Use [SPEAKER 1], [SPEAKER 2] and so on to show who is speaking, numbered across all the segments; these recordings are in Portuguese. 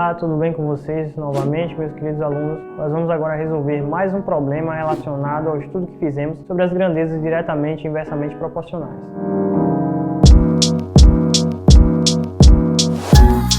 [SPEAKER 1] Olá, tudo bem com vocês novamente, meus queridos alunos? Nós vamos agora resolver mais um problema relacionado ao estudo que fizemos sobre as grandezas diretamente e inversamente proporcionais.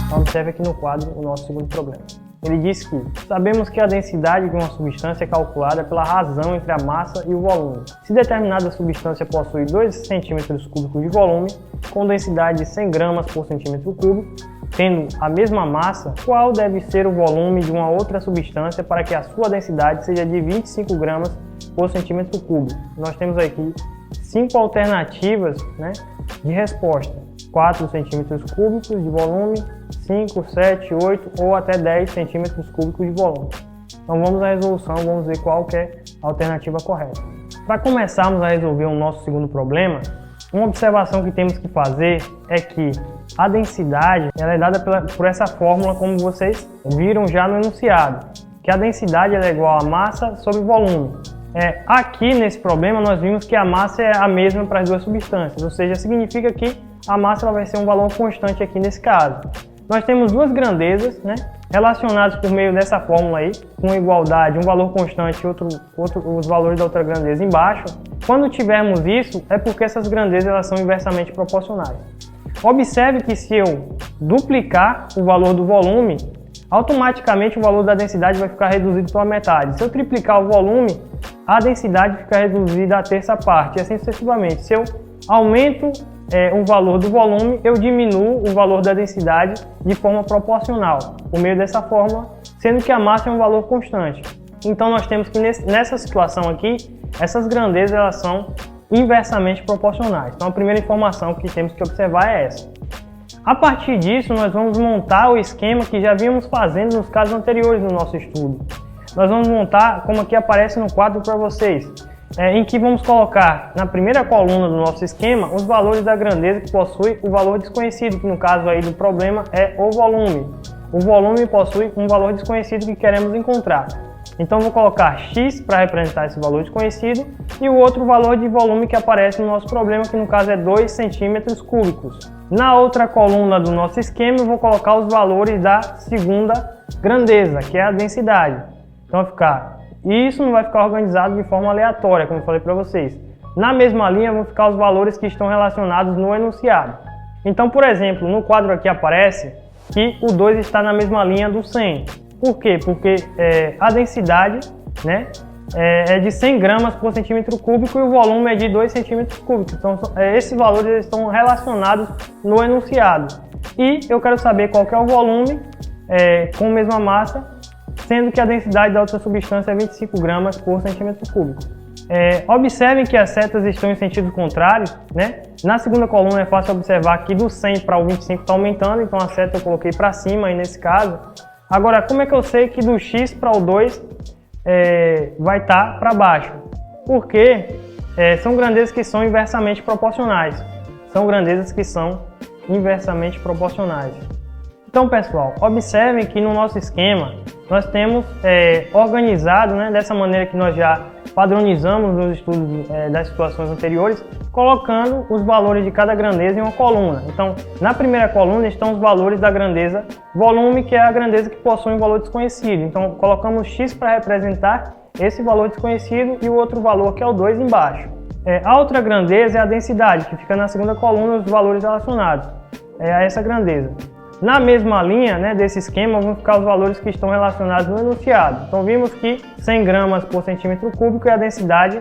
[SPEAKER 1] Então, observe aqui no quadro o nosso segundo problema. Ele diz que sabemos que a densidade de uma substância é calculada pela razão entre a massa e o volume. Se determinada substância possui 2 centímetros cúbicos de volume, com densidade de 100 gramas por centímetro cúbico, tendo a mesma massa, qual deve ser o volume de uma outra substância para que a sua densidade seja de 25 gramas por centímetro cúbico? Nós temos aqui 5 alternativas, de resposta. 4 centímetros cúbicos de volume, 5, 7, 8 ou até 10 centímetros cúbicos de volume. Então vamos à resolução, vamos ver qual que é a alternativa correta. Para começarmos a resolver o nosso segundo problema, uma observação que temos que fazer é que a densidade ela é dada por essa fórmula, como vocês viram já no enunciado, que a densidade ela é igual a massa sobre volume. Aqui nesse problema nós vimos que a massa é a mesma para as duas substâncias, ou seja, significa que a massa ela vai ser um valor constante aqui nesse caso. Nós temos duas grandezas relacionadas por meio dessa fórmula aí, com igualdade, um valor constante e os valores da outra grandeza embaixo. Quando tivermos isso, é porque essas grandezas elas são inversamente proporcionais. Observe que se eu duplicar o valor do volume, automaticamente o valor da densidade vai ficar reduzido pela metade. Se eu triplicar o volume, a densidade fica reduzida à terça parte, e assim sucessivamente. Se eu aumento o valor do volume, eu diminuo o valor da densidade de forma proporcional, por meio dessa fórmula, sendo que a massa é um valor constante. Então nós temos que nessa situação aqui, essas grandezas elas são inversamente proporcionais. Então a primeira informação que temos que observar é essa. A partir disso, nós vamos montar o esquema que já vínhamos fazendo nos casos anteriores do nosso estudo. Nós vamos montar, como aqui aparece no quadro para vocês, em que vamos colocar na primeira coluna do nosso esquema os valores da grandeza que possui o valor desconhecido, que no caso aí do problema é o volume. O volume possui um valor desconhecido que queremos encontrar. Então vou colocar x para representar esse valor desconhecido e o outro valor de volume que aparece no nosso problema, que no caso é 2 centímetros cúbicos. Na outra coluna do nosso esquema eu vou colocar os valores da segunda grandeza, que é a densidade. Então vai ficar... E isso não vai ficar organizado de forma aleatória, como eu falei para vocês. Na mesma linha vão ficar os valores que estão relacionados no enunciado. Então, por exemplo, no quadro aqui aparece que o 2 está na mesma linha do 100. Por quê? Porque a densidade é de 100 gramas por centímetro cúbico e o volume é de 2 centímetros cúbicos. Então, esses valores estão relacionados no enunciado. E eu quero saber qual que é o volume com a mesma massa, sendo que a densidade da outra substância é 25 gramas por centímetro cúbico. Observem que as setas estão em sentido contrário, Na segunda coluna é fácil observar que do 100 para o 25 está aumentando, então a seta eu coloquei para cima aí nesse caso. Agora, como é que eu sei que do x para o 2 vai estar para baixo? Porque são grandezas que são inversamente proporcionais. São grandezas que são inversamente proporcionais. Então, pessoal, observem que no nosso esquema nós temos organizado, dessa maneira que nós já padronizamos nos estudos das situações anteriores, colocando os valores de cada grandeza em uma coluna. Então, na primeira coluna estão os valores da grandeza volume, que é a grandeza que possui um valor desconhecido. Então, colocamos x para representar esse valor desconhecido e o outro valor, que é o 2, embaixo. A outra grandeza é a densidade, que fica na segunda coluna, os valores relacionados a essa grandeza. Na mesma linha desse esquema vão ficar os valores que estão relacionados no enunciado. Então vimos que 100 gramas por centímetro cúbico é a densidade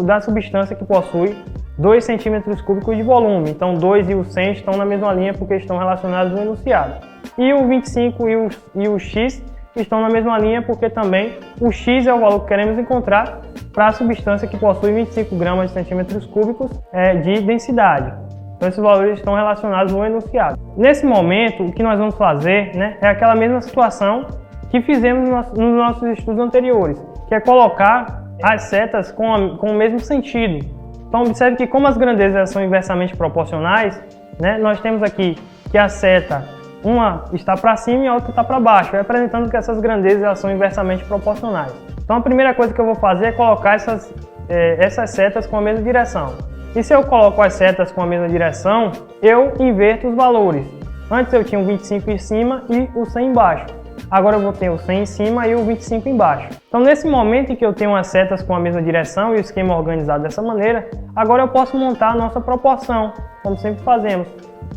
[SPEAKER 1] da substância que possui 2 centímetros cúbicos de volume. Então 2 e o 100 estão na mesma linha porque estão relacionados no enunciado. E o 25 e o x estão na mesma linha porque também o x é o valor que queremos encontrar para a substância que possui 25 gramas de centímetros cúbicos de densidade. Então esses valores estão relacionados no enunciado. Nesse momento, o que nós vamos fazer é aquela mesma situação que fizemos nos nossos estudos anteriores, que é colocar as setas com o mesmo sentido. Então observe que como as grandezas são inversamente proporcionais, nós temos aqui que a seta, uma está para cima e a outra está para baixo, representando que essas grandezas elas são inversamente proporcionais. Então a primeira coisa que eu vou fazer é colocar essas setas com a mesma direção. E se eu coloco as setas com a mesma direção, eu inverto os valores. Antes eu tinha o 25 em cima e o 100 embaixo. Agora eu vou ter o 100 em cima e o 25 embaixo. Então nesse momento em que eu tenho as setas com a mesma direção e o esquema organizado dessa maneira, agora eu posso montar a nossa proporção, como sempre fazemos.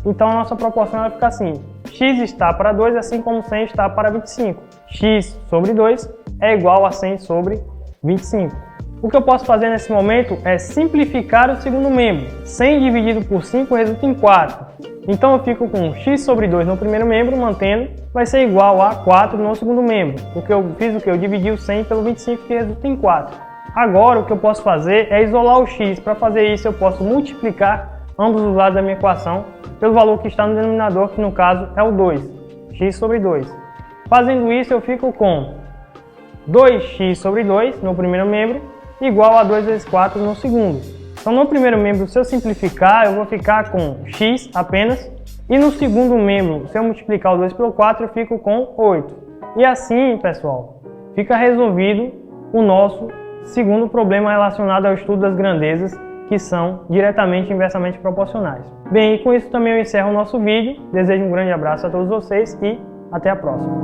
[SPEAKER 1] Então a nossa proporção vai ficar assim: x está para 2, assim como 100 está para 25. X sobre 2 é igual a 100 sobre 25. O que eu posso fazer nesse momento é simplificar o segundo membro. 100 dividido por 5 resulta em 4. Então eu fico com x sobre 2 no primeiro membro, mantendo, vai ser igual a 4 no segundo membro. Porque eu fiz o que? Eu dividi o 100 pelo 25, que resulta em 4. Agora o que eu posso fazer é isolar o x. Para fazer isso eu posso multiplicar ambos os lados da minha equação pelo valor que está no denominador, que no caso é o 2. X sobre 2. Fazendo isso eu fico com 2x sobre 2 no primeiro membro, igual a 2 vezes 4 no segundo. Então no primeiro membro, se eu simplificar, eu vou ficar com x apenas. E no segundo membro, se eu multiplicar o 2 pelo 4, eu fico com 8. E assim, pessoal, fica resolvido o nosso segundo problema relacionado ao estudo das grandezas, que são diretamente e inversamente proporcionais. Bem, e com isso também eu encerro o nosso vídeo. Desejo um grande abraço a todos vocês e até a próxima.